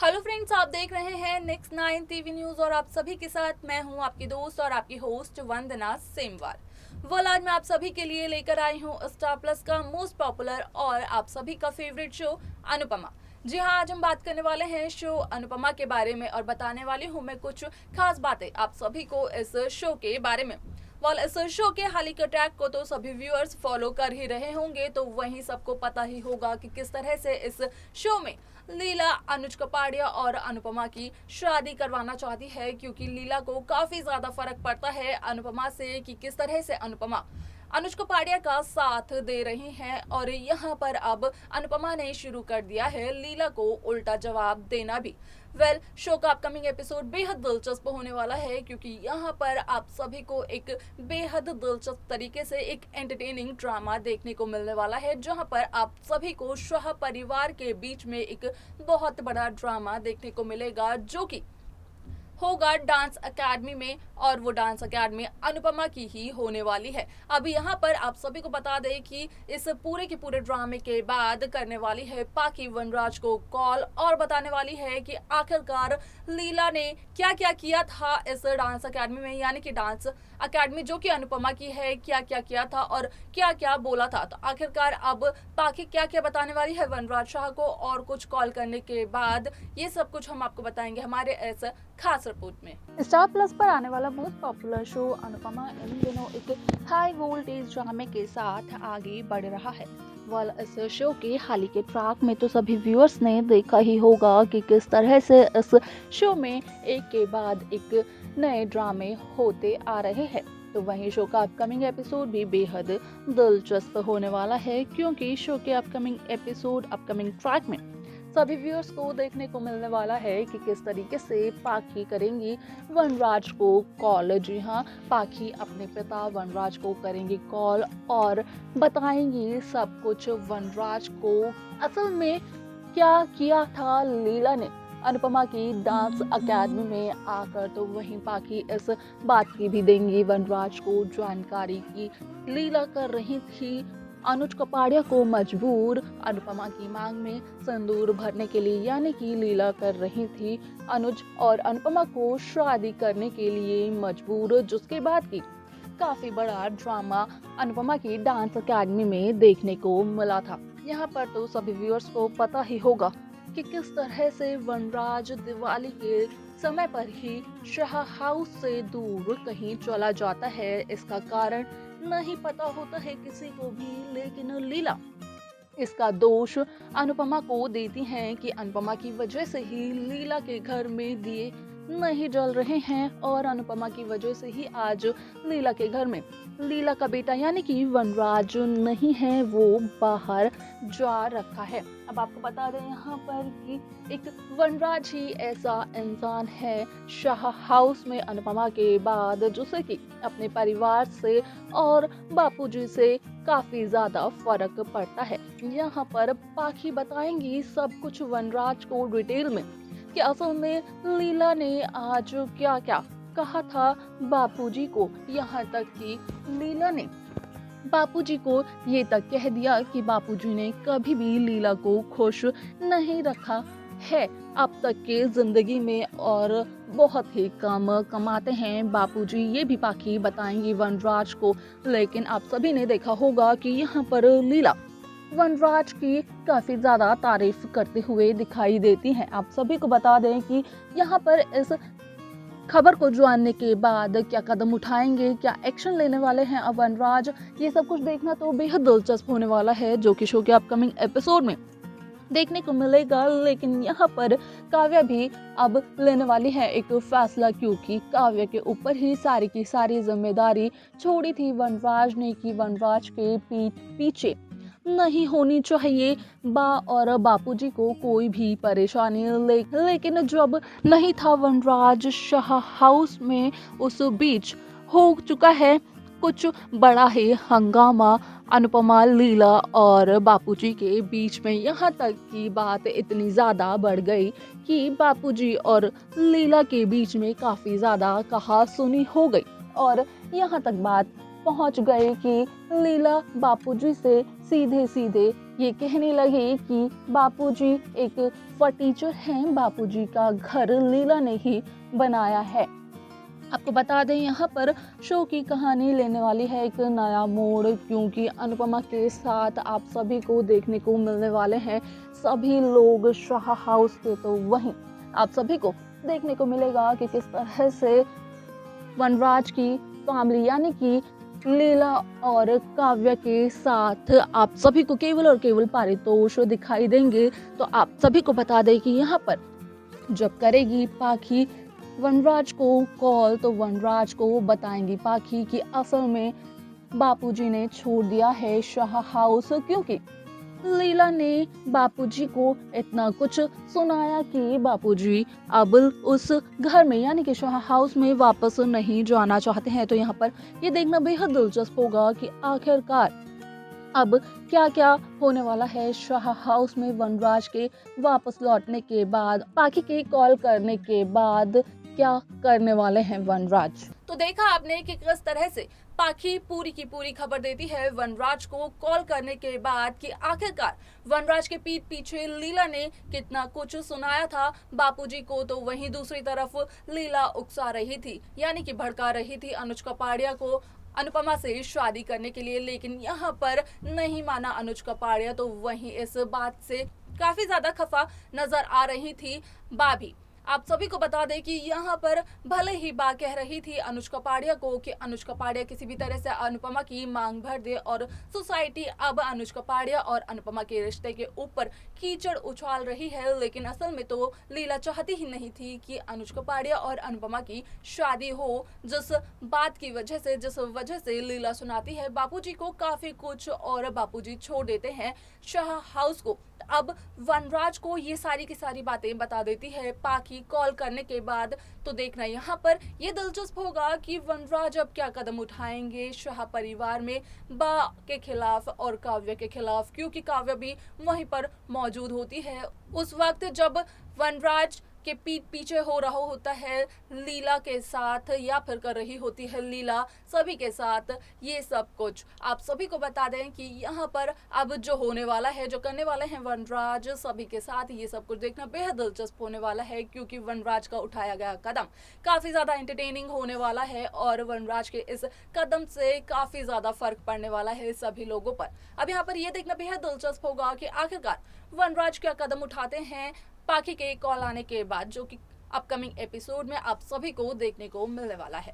Hello friends, आप देख रहे हैं नेक्स्ट 9 टीवी न्यूज और आप सभी के साथ मैं हूं आपकी दोस्त और आपकी होस्ट वंदना सेमवार। आज मैं आप सभी के लिए लेकर आई हूं स्टार प्लस का मोस्ट पॉपुलर और आप सभी का फेवरेट शो अनुपमा। जी हाँ, आज हम बात करने वाले हैं शो अनुपमा के बारे में और बताने वाली हूँ मैं कुछ खास बातें आप सभी को इस शो के बारे में। इस शो के हाल के ट्रैक को तो सभी व्यूअर्स फॉलो कर ही रहे होंगे, तो वहीं सबको पता ही होगा कि किस तरह से इस शो में लीला अनुज कपाड़िया और अनुपमा की शादी करवाना चाहती है, क्योंकि लीला को काफी ज्यादा फर्क पड़ता है अनुपमा से कि किस तरह से अनुपमा अनुज कपाड़िया का साथ दे रही हैं। और यहाँ पर अब अनुपमा ने शुरू कर दिया है लीला को उल्टा जवाब देना भी। शो का अपकमिंग एपिसोड बेहद दिलचस्प होने वाला है, क्योंकि यहाँ पर आप सभी को एक बेहद दिलचस्प तरीके से एक एंटरटेनिंग ड्रामा देखने को मिलने वाला है, जहाँ पर आप सभी को सह परिवार के बीच में एक बहुत बड़ा ड्रामा देखने को मिलेगा, जो कि होगा डांस एकेडमी में। और वो डांस एकेडमी अनुपमा की ही होने वाली है। अब यहाँ पर आप सभी को बता दें कि इस पूरे के पूरे ड्रामे के बाद करने वाली है पाखी वनराज को कॉल और बताने वाली है कि आखिरकार लीला ने क्या क्या किया था इस डांस एकेडमी में, यानी कि डांस एकेडमी जो कि अनुपमा की है, क्या क्या किया था और क्या क्या बोला था। तो आखिरकार अब पाखी क्या क्या बताने वाली है वनराज शाह को, और कुछ कॉल करने के बाद ये सब कुछ हम आपको बताएंगे हमारे इस खास रिपोर्ट में। स्टार प्लस पर आने वाला मोस्ट पॉपुलर शो अनुपमा इन दिनों एक हाई वोल्टेज ड्रामे के साथ आगे बढ़ रहा है। इस शो के हाल के ट्रैक में तो सभी व्यूअर्स ने देखा ही होगा कि किस तरह से इस शो में एक के बाद एक नए ड्रामे होते आ रहे हैं। तो वहीं शो का अपकमिंग एपिसोड भी बेहद दिलचस्प होने वाला है, क्योंकि शो के अपकमिंग एपिसोड अपकमिंग ट्रैक में सभी व्यूअर्स को देखने को मिलने वाला है कि किस तरीके से पाखी करेंगी वनराज को कॉल। जी हाँ, पाखी अपने पिता वनराज को करेंगी कॉल और बताएंगी सब कुछ वनराज को असल में क्या किया था लीला ने अनुपमा की डांस एकेडमी में आकर। तो वहीं पाखी इस बात की भी देंगी वनराज को जानकारी की लीला कर रही थी अनुज कपाड़िया को मजबूर अनुपमा की मांग में सिंदूर भरने के लिए, यानी कि लीला कर रही थी अनुज और अनुपमा को शादी करने के लिए मजबूर, जिसके बाद की काफी बड़ा ड्रामा अनुपमा की डांस एकेडमी में देखने को मिला था। यहाँ पर तो सभी व्यूअर्स को पता ही होगा कि किस तरह से वनराज दिवाली के समय पर ही शाह हाउस से दूर कहीं चला जाता है। इसका कारण नहीं पता होता है किसी को भी, लेकिन लीला इसका दोष अनुपमा को देती हैं कि अनुपमा की वजह से ही लीला के घर में दिए नहीं जल रहे हैं और अनुपमा की वजह से ही आज लीला के घर में लीला का बेटा यानी कि वनराज नहीं है, वो बाहर जा रखा है। अब आपको बता दें यहाँ पर कि एक वनराज ही ऐसा इंसान है शाह हाउस में अनुपमा के बाद, जिसे कि अपने परिवार से और बापूजी से काफी ज्यादा फर्क पड़ता है। यहाँ पर पाखी बताएंगी सब कुछ वनराज को डिटेल में कि असल में लीला ने आज क्या क्या कहा था बापूजी को। यहाँ तक कि लीला ने बापूजी को ये तक कह दिया कि बापूजी ने कभी भी लीला को खुश नहीं रखा है अब तक के जिंदगी में और बहुत ही कम कमाते हैं बापूजी, ये भी पाखी बताएंगी वनराज को। लेकिन आप सभी ने देखा होगा कि यहाँ पर लीला वनराज की काफी ज्यादा तारीफ करते हुए दिखाई देती हैं। आप सभी को बता दें कि यहाँ पर इस खबर को जानने के बाद क्या कदम उठाएंगे, क्या एक्शन लेने वाले हैं अब वनराज, ये सब कुछ देखना तो बेहद दिलचस्प होने वाला है, जो कि शो के अपकमिंग एपिसोड में देखने को मिलेगा। लेकिन यहाँ पर काव्या भी अब लेने वाली है एक फैसला, क्योंकि काव्या के ऊपर ही सारी की सारी जिम्मेदारी छोड़ी थी वनराज ने कि वनराज के पीछे नहीं होनी चाहिए बा और बापूजी को कोई भी परेशानी। लेकिन जब नहीं था वनराज शाह हाउस में, उस बीच हो चुका है कुछ बड़ा ही हंगामा अनुपमा, लीला और बापूजी के बीच में। यहाँ तक की बात इतनी ज़्यादा बढ़ गई कि बापूजी और लीला के बीच में काफ़ी ज़्यादा कहा सुनी हो गई और यहाँ तक बात पहुंच गए कि लीला बापूजी से सीधे सीधे ये कहने लगे कि बापूजी एक फर्नीचर है, बापूजी का घर लीला ने ही बनाया है। आपको बता दें यहाँ पर शो की कहानी लेने वाली है एक नया मोड़, क्योंकि अनुपमा के साथ आप सभी को देखने को मिलने वाले हैं सभी लोग शाह हाउस के। तो वहीं आप सभी को देखने को मिलेगा कि किस तरह से वनराज की फैमिली यानी कि लीला और काव्य के साथ आप सभी को केवल और केवल पारितोष दिखाई देंगे। तो आप सभी को बता दें कि यहाँ पर जब करेगी पाखी वनराज को कॉल, तो वनराज को बताएंगी पाखी कि असल में बापूजी ने छोड़ दिया है शाह हाउस, क्योंकि लीला ने बापूजी को इतना कुछ सुनाया कि बापूजी अब उस घर में यानी कि शाह हाउस में वापस नहीं जाना चाहते हैं। तो यहाँ पर ये देखना बेहद दिलचस्प होगा कि आखिरकार अब क्या क्या होने वाला है शाह हाउस में वनराज के वापस लौटने के बाद, पाखी के कॉल करने के बाद क्या करने वाले हैं वनराज। तो देखा आपने कि किस तरह से पाखी पूरी की पूरी खबर देती है वनराज को कॉल करने के बाद कि आखिरकार वनराज के पीठ पीछे लीला ने कितना कुछ सुनाया था बापूजी को। तो वहीं दूसरी तरफ लीला उकसा रही थी यानी कि भड़का रही थी अनुज कपाड़िया को अनुपमा से शादी करने के लिए, लेकिन यहाँ पर नहीं माना अनुज कपाड़िया। तो वहीं इस बात से काफी ज्यादा खफा नजर आ रही थी बाबी। आप सभी को बता दें कि यहाँ पर भले ही बा कह रही थी अनुज कपाड़िया को कि अनुज कपाड़िया किसी भी तरह से अनुपमा की मांग भर दे और सोसाइटी अब अनुज कपाड़िया और अनुपमा के रिश्ते के ऊपर कीचड़ उछाल रही है, लेकिन असल में तो लीला चाहती ही नहीं थी कि अनुज कपाड़िया और अनुपमा की शादी हो। जिस बात की जिस वजह से लीला सुनाती है बापूजी को काफी कुछ और बापूजी छोड़ देते हैं शाह हाउस को। अब वनराज को ये सारी की सारी बातें बता देती है पाखी कॉल करने के बाद। तो देखना यहाँ पर ये दिलचस्प होगा कि वनराज अब क्या कदम उठाएंगे शाह परिवार में बा के खिलाफ और काव्य के खिलाफ, क्योंकि काव्य भी वहीं पर मौजूद होती है उस वक्त जब वनराज के पीठ पीछे हो रहा होता है लीला के साथ, या फिर कर रही होती है लीला सभी के साथ ये सब कुछ। आप सभी को बता दें कि यहाँ पर अब जो होने वाला है, जो करने वाले हैं वनराज सभी के साथ, ये सब कुछ देखना बेहद दिलचस्प होने वाला है, क्योंकि वनराज का उठाया गया कदम काफी ज्यादा एंटरटेनिंग होने वाला है और वनराज के इस कदम से काफी ज्यादा फर्क पड़ने वाला है सभी लोगों पर। अब यहाँ पर यह देखना बेहद दिलचस्प होगा कि आखिरकार वनराज क्या कदम उठाते हैं पाखी के कॉल आने के बाद, जो कि अपकमिंग एपिसोड में आप सभी को देखने को मिलने वाला है।